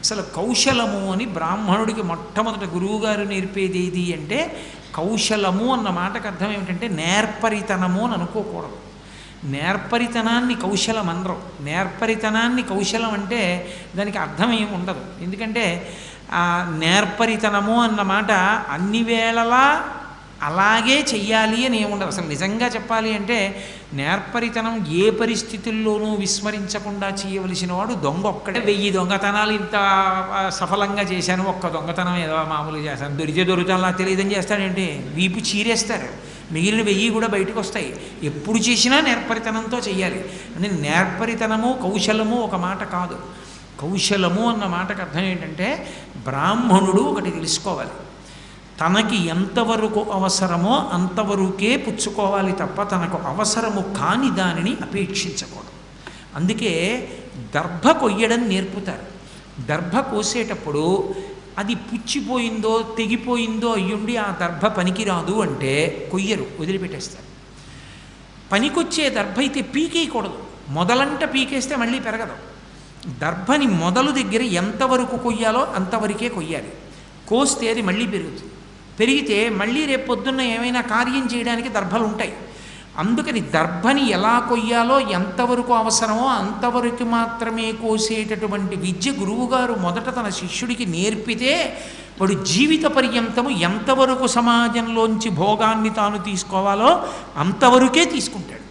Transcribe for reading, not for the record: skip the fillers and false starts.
అసలు కౌశలము అని బ్రాహ్మణుడికి మొట్టమొదట గురువుగారు నేర్పేది ఏది అంటే, కౌశలము అన్న మాటకు అర్థం ఏమిటంటే నేర్పరితనము అని అనుకోకూడదు. నేర్పరితనాన్ని కౌశలం అనరు. నేర్పరితనాన్ని కౌశలం అంటే దానికి అర్థం ఏమి ఉండదు. ఎందుకంటే ఆ నేర్పరితనము అన్న మాట అన్ని వేళలా అలాగే చెయ్యాలి అని ఏముండదు. అసలు నిజంగా చెప్పాలి అంటే నేర్పరితనం ఏ పరిస్థితుల్లోనూ విస్మరించకుండా చేయవలసిన వాడు దొంగ ఒక్కడే. 1000 దొంగతనాలు ఇంత సఫలంగా చేశాను, ఒక్క దొంగతనం ఏదో మామూలుగా చేశాను, దొరుకుతాను నాకు తెలియదని చేస్తాడంటే వీపు చీరేస్తారు. మిగిలిన 1000 కూడా బయటకు వస్తాయి. ఎప్పుడు చేసినా నేర్పరితనంతో చెయ్యాలి. అంటే నేర్పరితనము కౌశలము ఒక మాట కాదు. కౌశలము అన్న మాటకు అర్థం ఏంటంటే బ్రాహ్మణుడు ఒకటి తెలుసుకోవాలి, తనకి ఎంతవరకు అవసరమో అంతవరకే పుచ్చుకోవాలి తప్ప తనకు అవసరము కాని దానిని అపేక్షించకూడదు. అందుకే దర్భ కొయ్యడం నేర్పుతారు. దర్భ కోసేటప్పుడు అది పుచ్చిపోయిందో తెగిపోయిందో అయ్యుండి ఆ దర్భ పనికిరాదు అంటే కొయ్యరు, వదిలిపెట్టేస్తారు. పనికొచ్చే దర్భ అయితే పీకేయకూడదు. మొదలంట పీకేస్తే మళ్ళీ పెరగదు. దర్భని మొదలు దగ్గర ఎంతవరకు కొయ్యాలో అంతవరకే కొయ్యాలి. కోస్తే అది మళ్ళీ పెరుగుతుంది. పెరిగితే మళ్ళీ రేపు పొద్దున్న ఏమైనా కార్యం చేయడానికి దర్భలు ఉంటాయి. అందుకని దర్భని ఎలా కొయ్యాలో ఎంతవరకు అవసరమో అంతవరకు మాత్రమే కోసేటటువంటి విద్య గురువుగారు మొదట తన శిష్యుడికి నేర్పితే వాడు జీవిత పర్యంతము ఎంతవరకు సమాజంలోంచి భోగాన్ని తాను తీసుకోవాలో అంతవరకే తీసుకుంటాడు.